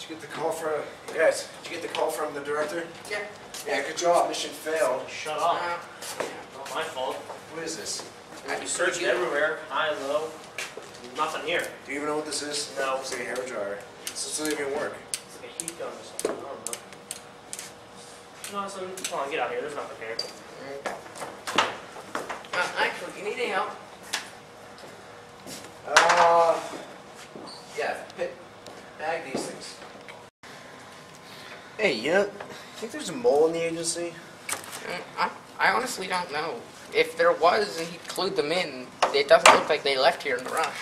Did you get the call from... Guys, did you get the call from the director? Yeah. Yeah, good job. Mission failed. Shut up. Not my fault. What is this? You searched everywhere, high and low. Nothing here. Do you even know what this is? No. It's like a hair dryer. This doesn't even work. It's like a heat gun or something. I don't know. No, so come on, get out of here. There's nothing here. Actually, you need any help? Yeah, bag these things. Hey, you think there's a mole in the agency? I honestly don't know. If there was and he clued them in, it doesn't look like they left here in the rush.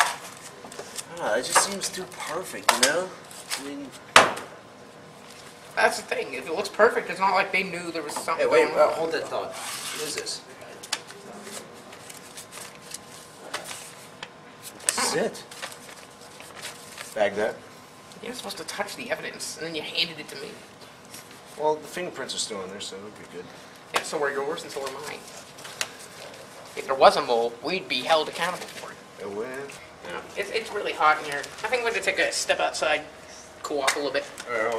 It just seems too perfect, you know? I mean... That's the thing. If it looks perfect, it's not like they knew there was something Hey, wait, going on. hold that thought. What is this? This is it. Bag that. You're supposed to touch the evidence, and then you handed it to me. Well, the fingerprints are still in there, so it'll be good. Yeah, so are yours and so are mine. If there was a mole, we'd be held accountable for it. It would. Yeah, it's really hot in here. I think we're going to take a step outside, cool off a little bit. All right,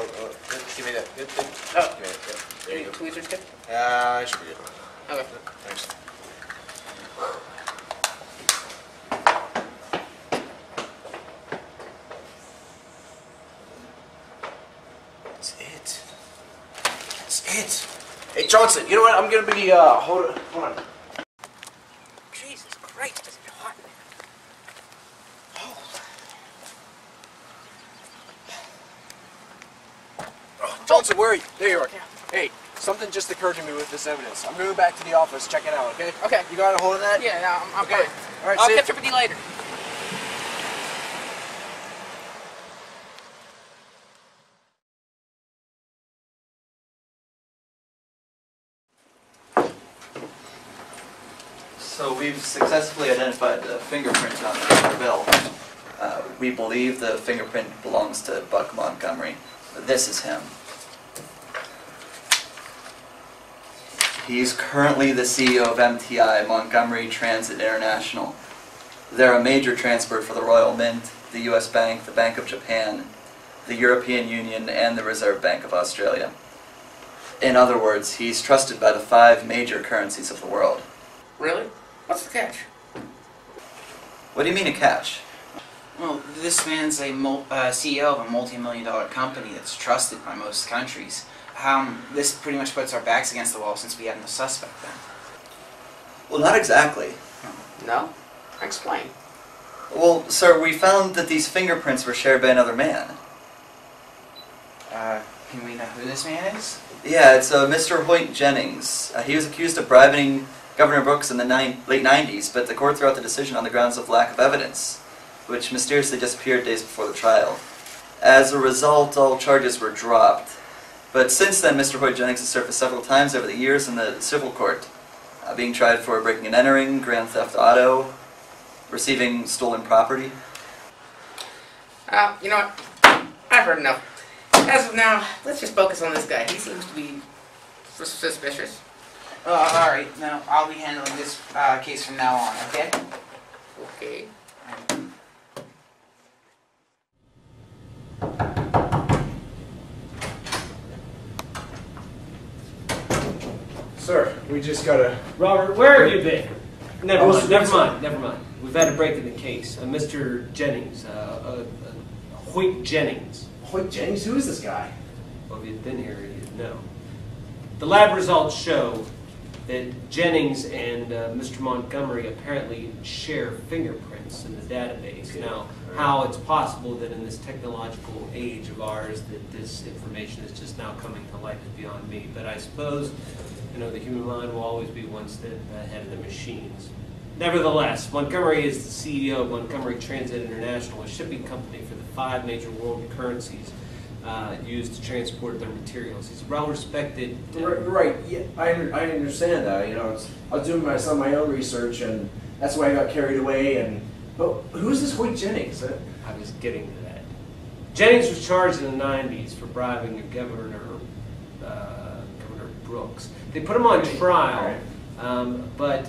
give me that. Good. Oh, Okay, yeah. There you go. tweezers good? I should be good. Okay. Thanks. That's it. That's it. Hey, Johnson, you know what? I'm going to be, hold on. Jesus Christ, it's hot. Oh, Johnson, where are you? There you are. Yeah. Hey, something just occurred to me with this evidence. I'm going back to the office, check it out, okay? Okay. You got a hold of that? Yeah, I'm okay. fine. All right, I'll see ya. catch up with you later. So we've successfully identified the fingerprint on the bill. We believe the fingerprint belongs to Buck Montgomery. This is him. He's currently the CEO of MTI, Montgomery Transit International. They're a major transport for the Royal Mint, the US Bank, the Bank of Japan, the European Union, and the Reserve Bank of Australia. In other words, he's trusted by the 5 major currencies of the world. Really? What's the catch? What do you mean a catch? Well, this man's a CEO of a multi-million-dollar company that's trusted by most countries. This pretty much puts our backs against the wall since we have no suspect then. Well, not exactly. No? Explain. Well, sir, we found that these fingerprints were shared by another man. Can we know who this man is? Yeah, it's Mr. Hoyt Jennings. He was accused of bribing Governor Brooks in the late 90s, but the court threw out the decision on the grounds of lack of evidence, which mysteriously disappeared days before the trial. As a result, all charges were dropped. But since then, Mr. Hoyt Jennings has surfaced several times over the years in the civil court, being tried for breaking and entering, grand theft auto, receiving stolen property. You know what? I've heard enough. As of now, let's just focus on this guy. He seems to be suspicious. Alright, now I'll be handling this case from now on, okay? Okay. Sir, we just got a... Robert, where have you been? Never mind. We've had a break in the case. Mr. Jennings, Hoyt Jennings. Hoyt Jennings? Who is this guy? Well, if you'd been here, you'd know. The lab results show that Jennings and Mr. Montgomery apparently share fingerprints in the database. Okay. Now, how it's possible that in this technological age of ours that this information is just now coming to light is beyond me. But I suppose, you know, the human mind will always be one step ahead of the machines. Nevertheless, Montgomery is the CEO of Montgomery Transit International, a shipping company for the 5 major world currencies used to transport their materials. He's well respected. Right. Yeah, I understand that. You know, I was doing some of my own research, and that's why I got carried away. But who's this Hoyt Jennings? I was getting to that. Jennings was charged in the 90s for bribing a Governor Brooks. They put him on trial, but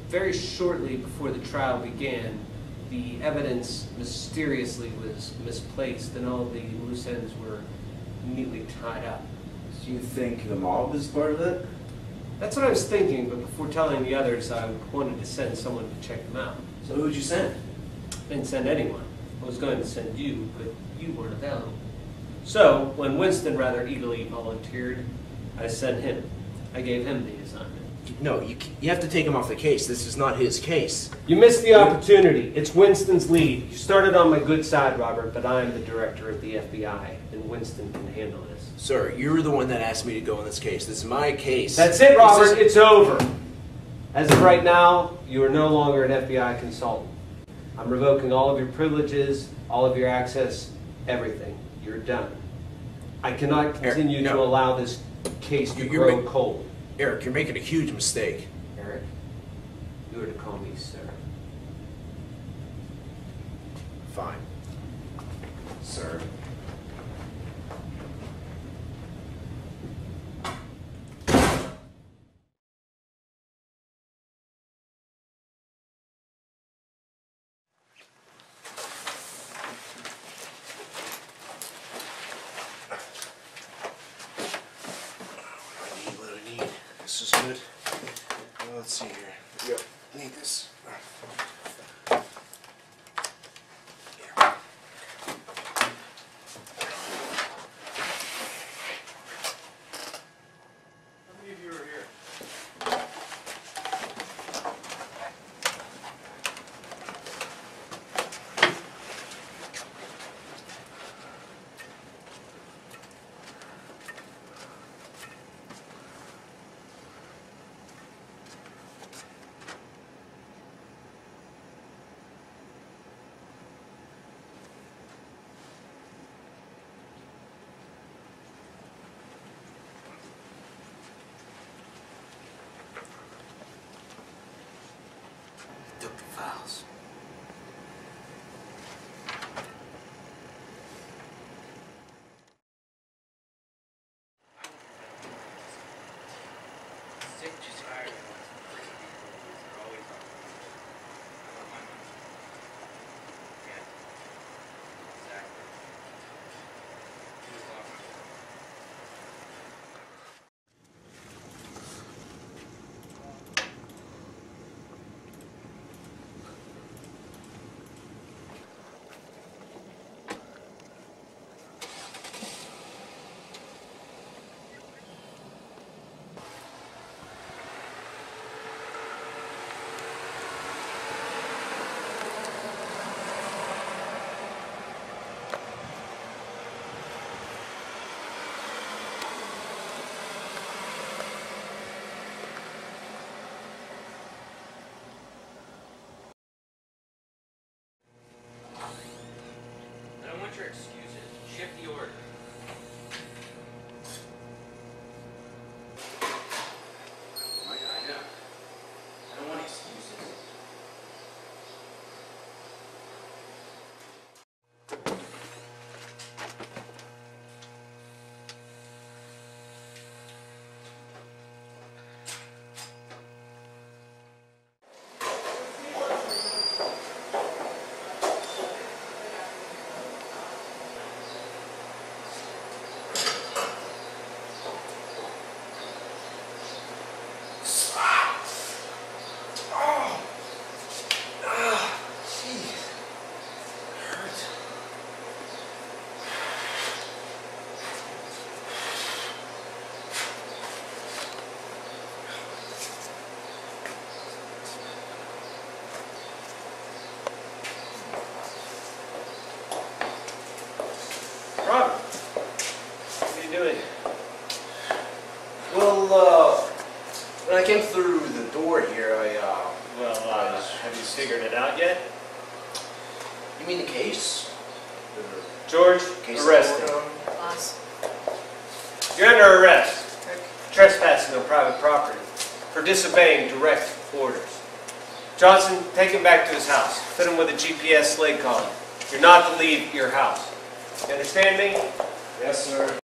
very shortly before the trial began, the the evidence mysteriously was misplaced and all of the loose ends were neatly tied up. Do you think the mob is part of it? That's what I was thinking, but before telling the others, I wanted to send someone to check them out. So who'd you send? I didn't send anyone. I was going to send you, but you weren't available. So, when Winston rather eagerly volunteered, I sent him. I gave him the assignment. No, you have to take him off the case. This is not his case. You missed the opportunity. It's Winston's lead. You started on my good side, Robert, but I am the director of the FBI, and Winston can handle this. Sir, you're the one that asked me to go on this case. This is my case. That's it, Robert. It's over. As of right now, you are no longer an FBI consultant. I'm revoking all of your privileges, all of your access, everything. You're done. I cannot continue to allow this case to grow cold. Eric, you're making a huge mistake. Eric, you are to call me sir. Fine. Sir. What do I need? This is good. Let's see here. Yep. I need this. Took the files. Your excuses. Shift the order. I know. I don't want excuses. Robert, what are you doing? Well, when I came through the door here, Have you figured it out yet? You mean the case? George, Case arrest him. Boss. You're under arrest. Trespassing on private property for disobeying direct orders. Johnson, take him back to his house. Fit him with a GPS slate collar. You're not to leave your house. You understand me? Yes, sir.